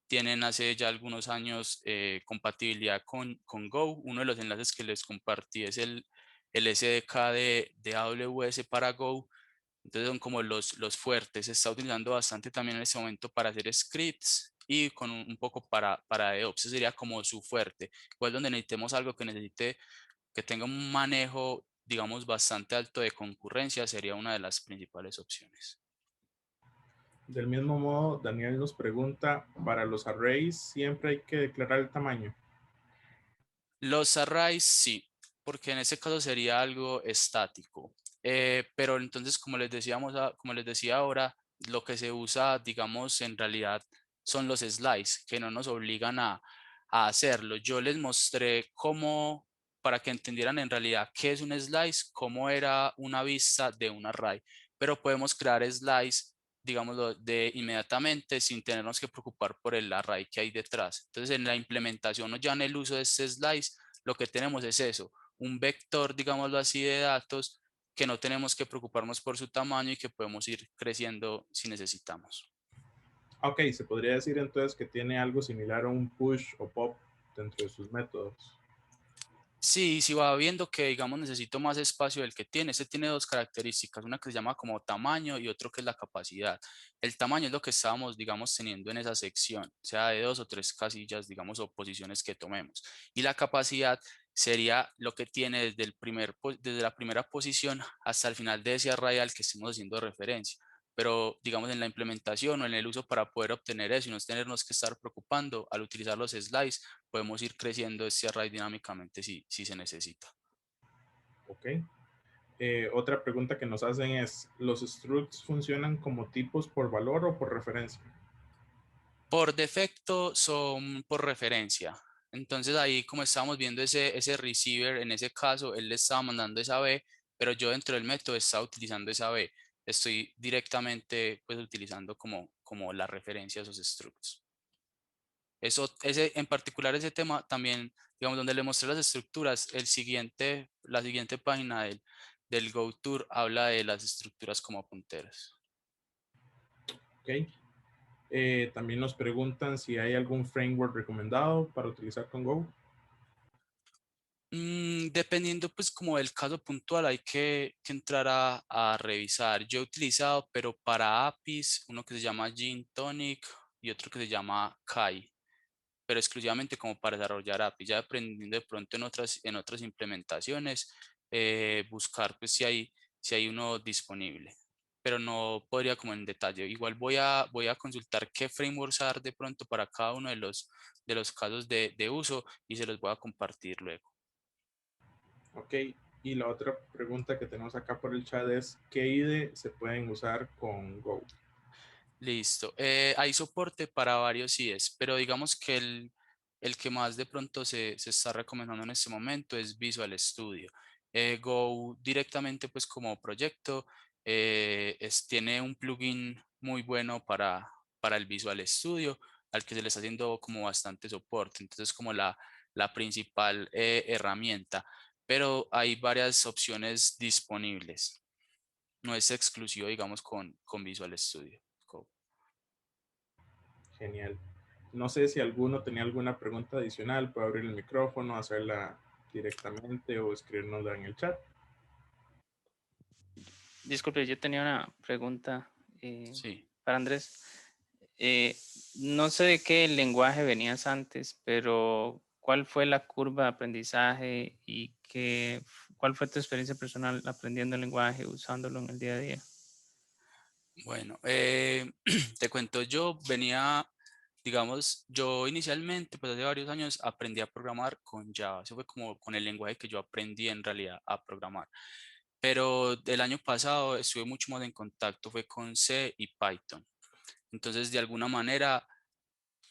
tienen hace ya algunos años compatibilidad con Go. Uno de los enlaces que les compartí es el SDK de AWS para Go, entonces son como los fuertes. Se está utilizando bastante también en este momento para hacer scripts y con un poco para DevOps. Ese sería como su fuerte. Igual donde necesitemos algo que necesite, que tenga un manejo, digamos, bastante alto de concurrencia, sería una de las principales opciones. Del mismo modo, Daniel nos pregunta, ¿para los arrays siempre hay que declarar el tamaño? Los arrays sí, porque en ese caso sería algo estático. Pero entonces, como les decía ahora, lo que se usa, digamos, en realidad son los slides, que no nos obligan a hacerlo. Yo les mostré cómo, para que entendieran en realidad qué es un slice, cómo era una vista de un array. Pero podemos crear slides, digámoslo, de inmediatamente sin tenernos que preocupar por el array que hay detrás. Entonces, en la implementación o ya en el uso de este slice, lo que tenemos es eso, un vector, digámoslo así, de datos que no tenemos que preocuparnos por su tamaño y que podemos ir creciendo si necesitamos. Ok, se podría decir entonces que tiene algo similar a un push o pop dentro de sus métodos. Sí, si va viendo que, digamos, necesito más espacio del que tiene. Este tiene dos características, una que se llama como tamaño y otro que es la capacidad. El tamaño es lo que estábamos, digamos, teniendo en esa sección, sea de dos o tres casillas, digamos, o posiciones que tomemos. Y la capacidad sería lo que tiene desde la primera posición hasta el final de ese array al que estemos haciendo referencia. Pero, digamos, en la implementación o en el uso para poder obtener eso y no tenernos que estar preocupando al utilizar los slides, podemos ir creciendo este array dinámicamente si se necesita. Ok. Otra pregunta que nos hacen es, ¿los structs funcionan como tipos por valor o por referencia? Por defecto son por referencia. Entonces ahí como estábamos viendo ese receiver, en ese caso él le estaba mandando esa B, pero yo dentro del método estaba utilizando esa B. Estoy directamente pues utilizando como la referencia a esos structs. En particular ese tema también, digamos, donde le mostré las estructuras, la siguiente página del GoTour habla de las estructuras como punteras. Ok. También nos preguntan si hay algún framework recomendado para utilizar con Go. Dependiendo pues como del caso puntual hay que entrar a revisar. Yo he utilizado, pero para APIs, uno que se llama Gin Tonic y otro que se llama Kai, pero exclusivamente como para desarrollar APIs. Ya aprendiendo de pronto en otras implementaciones, buscar pues si hay uno disponible, pero no podría como en detalle. Igual voy a consultar qué frameworks hay de pronto para cada uno de los casos de uso y se los voy a compartir luego. Ok. Y la otra pregunta que tenemos acá por el chat es, ¿qué IDE se pueden usar con Go? Listo. Hay soporte para varios IDEs, pero digamos que el que más de pronto se está recomendando en este momento es Visual Studio. Go directamente pues como proyecto tiene un plugin muy bueno para el Visual Studio al que se le está haciendo como bastante soporte. Entonces como la principal herramienta, pero hay varias opciones disponibles. No es exclusivo digamos con Visual Studio. Genial. No sé si alguno tenía alguna pregunta adicional, puede abrir el micrófono, hacerla directamente o escribirnosla en el chat. Disculpe, yo tenía una pregunta Sí. para Andrés. Eh, no sé de qué lenguaje venías antes, pero ¿cuál fue la curva de aprendizaje y cuál fue tu experiencia personal aprendiendo el lenguaje, usándolo en el día a día? Bueno, te cuento, yo venía, digamos, yo inicialmente, pues hace varios años, aprendí a programar con Java. Eso fue como con el lenguaje que yo aprendí en realidad a programar. pero del año pasado estuve mucho más en contacto, fue con C y Python. Entonces, de alguna manera,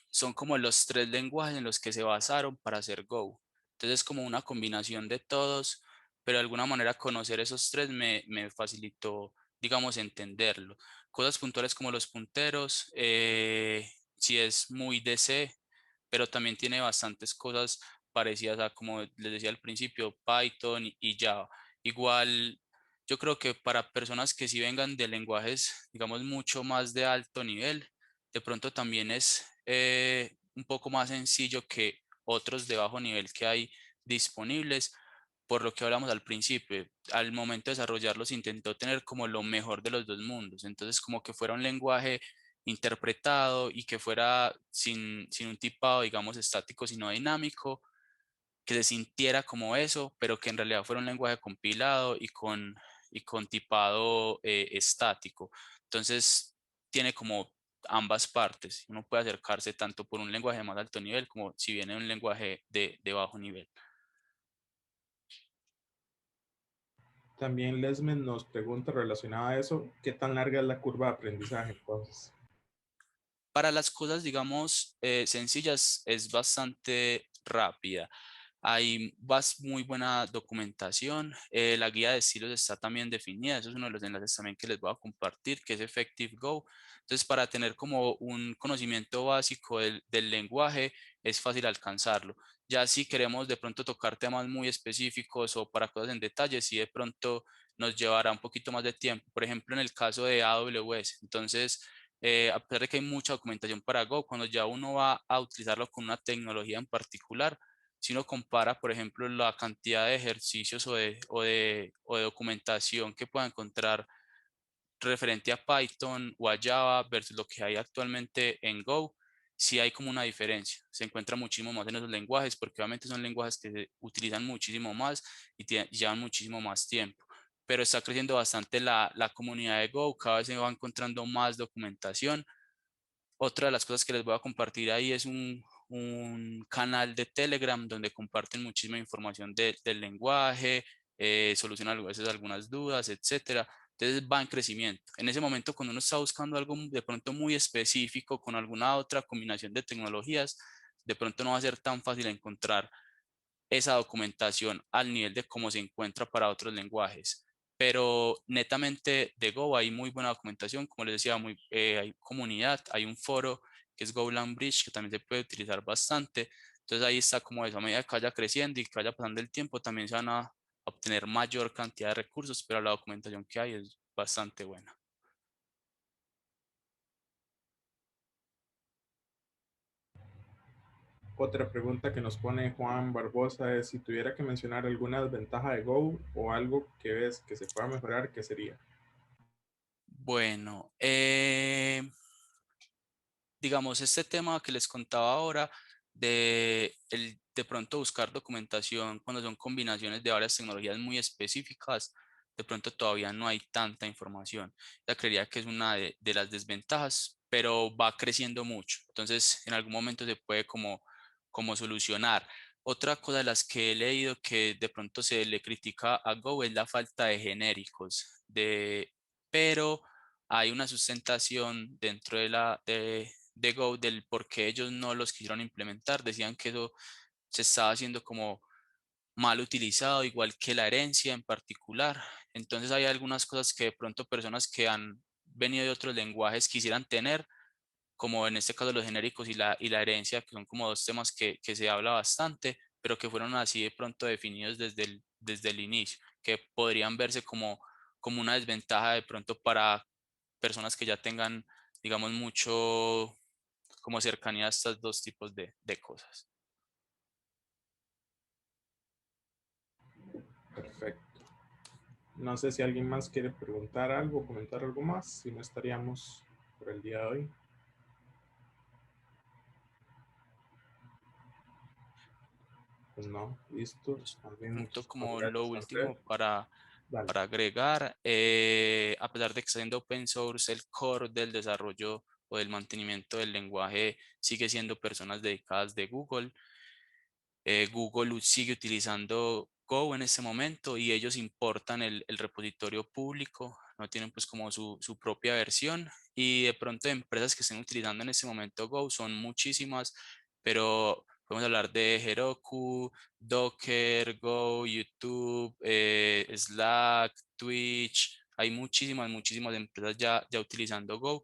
son como los tres lenguajes en los que se basaron para hacer Go. Entonces, es como una combinación de todos, pero de alguna manera conocer esos tres me facilitó, digamos, entenderlo. Cosas puntuales como los punteros, sí es muy de C, pero también tiene bastantes cosas parecidas a, como les decía al principio, Python y Java. Igual, yo creo que para personas que sí vengan de lenguajes, digamos, mucho más de alto nivel, de pronto también es un poco más sencillo que otros de bajo nivel que hay disponibles, por lo que hablamos al principio. Al momento de desarrollarlos intentó tener como lo mejor de los dos mundos, entonces como que fuera un lenguaje interpretado y que fuera sin un tipado, digamos, estático, sino dinámico, que se sintiera como eso, pero que en realidad fuera un lenguaje compilado y con tipado estático. Entonces, tiene como ambas partes. Uno puede acercarse tanto por un lenguaje de más alto nivel como si viene un lenguaje de bajo nivel. También Lesmen nos pregunta relacionada a eso, ¿qué tan larga es la curva de aprendizaje entonces? Para las cosas, digamos, sencillas, es bastante rápida. Hay muy buena documentación. La guía de estilos está también definida. Eso es uno de los enlaces también que les voy a compartir, que es Effective Go. Entonces, para tener como un conocimiento básico del lenguaje, es fácil alcanzarlo. Ya si queremos de pronto tocar temas muy específicos o para cosas en detalle, sí de pronto nos llevará un poquito más de tiempo. Por ejemplo, en el caso de AWS. Entonces, a pesar de que hay mucha documentación para Go, cuando ya uno va a utilizarlo con una tecnología en particular, si uno compara, por ejemplo, la cantidad de ejercicios o de documentación que pueda encontrar referente a Python o a Java versus lo que hay actualmente en Go, sí hay como una diferencia. Se encuentra muchísimo más en esos lenguajes porque obviamente son lenguajes que se utilizan muchísimo más y llevan muchísimo más tiempo. Pero está creciendo bastante la comunidad de Go, cada vez se va encontrando más documentación. Otra de las cosas que les voy a compartir ahí es un canal de Telegram donde comparten muchísima información del lenguaje, solucionan a veces algunas dudas, etcétera. Entonces va en crecimiento. En ese momento, cuando uno está buscando algo de pronto muy específico con alguna otra combinación de tecnologías, de pronto no va a ser tan fácil encontrar esa documentación al nivel de cómo se encuentra para otros lenguajes. Pero netamente de Go hay muy buena documentación, como les decía, hay comunidad, hay un foro que es Golang Bridge, que también se puede utilizar bastante. Entonces ahí está como eso, a medida que vaya creciendo y que vaya pasando el tiempo, también se van a obtener mayor cantidad de recursos, pero la documentación que hay es bastante buena. Otra pregunta que nos pone Juan Barbosa es si tuviera que mencionar alguna desventaja de Go o algo que ves que se pueda mejorar, ¿qué sería? Bueno, digamos, este tema que les contaba ahora de pronto buscar documentación cuando son combinaciones de varias tecnologías muy específicas, de pronto todavía no hay tanta información. Ya creería que es una de las desventajas, pero va creciendo mucho. Entonces, en algún momento se puede como solucionar. Otra cosa de las que he leído que de pronto se le critica a Go es la falta de genéricos, pero hay una sustentación dentro de Go del por qué ellos no los quisieron implementar. Decían que eso se estaba haciendo como mal utilizado, igual que la herencia en particular. Entonces hay algunas cosas que de pronto personas que han venido de otros lenguajes quisieran tener, como en este caso los genéricos y la herencia, que son como dos temas que se habla bastante, pero que fueron así de pronto definidos desde el inicio, que podrían verse como una desventaja de pronto para personas que ya tengan, digamos, mucho como cercanía a estos dos tipos de cosas. Perfecto. No sé si alguien más quiere preguntar algo, comentar algo más, si no estaríamos por el día de hoy. Pues no, listo. Pues, También punto muchísimas como lo gracias a usted. último para, Dale. para agregar, a pesar de que está siendo open source, el core del desarrollo o del mantenimiento del lenguaje sigue siendo personas dedicadas de Google. Google sigue utilizando Go en este momento y ellos importan el repositorio público, no tienen pues como su propia versión y de pronto empresas que estén utilizando en este momento Go son muchísimas, pero podemos hablar de Heroku, Docker, Go, YouTube, Slack, Twitch, hay muchísimas empresas ya utilizando Go.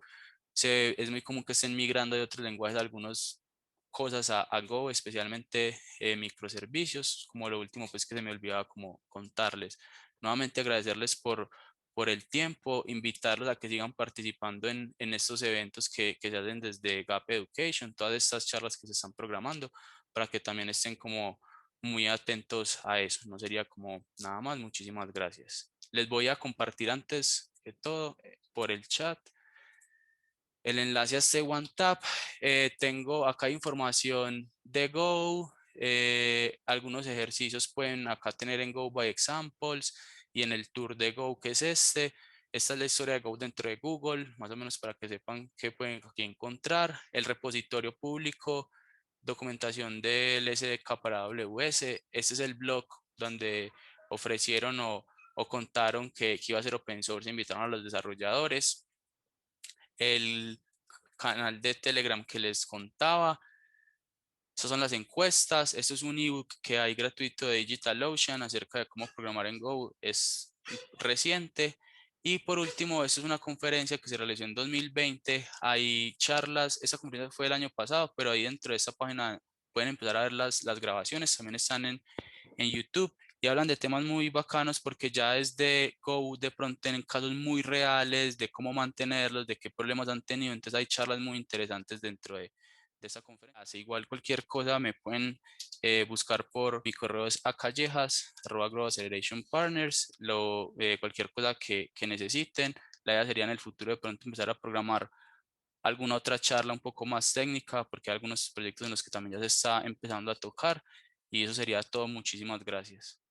Es muy común que estén migrando de otros lenguajes algunos cosas a Go, especialmente microservicios, como lo último pues que se me olvidaba como contarles. Nuevamente agradecerles por el tiempo, invitarlos a que sigan participando en estos eventos que se hacen desde Gap Education, todas estas charlas que se están programando, para que también estén como muy atentos a eso. No sería como nada más. Muchísimas gracias. Les voy a compartir antes que todo por el chat el enlace a este OneTap. Tengo acá información de Go. Algunos ejercicios pueden acá tener en Go by Examples y en el tour de Go, que es este. Esta es la historia de Go dentro de Google, más o menos para que sepan qué pueden aquí encontrar. El repositorio público, documentación del SDK para AWS. Este es el blog donde ofrecieron o contaron que iba a ser open source, invitaron a los desarrolladores. El canal de Telegram que les contaba. Estas son las encuestas. Esto es un ebook que hay gratuito de DigitalOcean acerca de cómo programar en Go. Es reciente. Y por último, esto es una conferencia que se realizó en 2020. Hay charlas. Esta conferencia fue el año pasado, pero ahí dentro de esta página pueden empezar a ver las grabaciones. También están en YouTube y hablan de temas muy bacanos porque ya desde Go de pronto tienen casos muy reales de cómo mantenerlos, de qué problemas han tenido. Entonces hay charlas muy interesantes dentro de esta conferencia. Así igual cualquier cosa me pueden buscar por mi correo es acallejas@growacceleration.partners, cualquier cosa que necesiten. La idea sería en el futuro de pronto empezar a programar alguna otra charla un poco más técnica, porque hay algunos proyectos en los que también ya se está empezando a tocar. Y eso sería todo. Muchísimas gracias.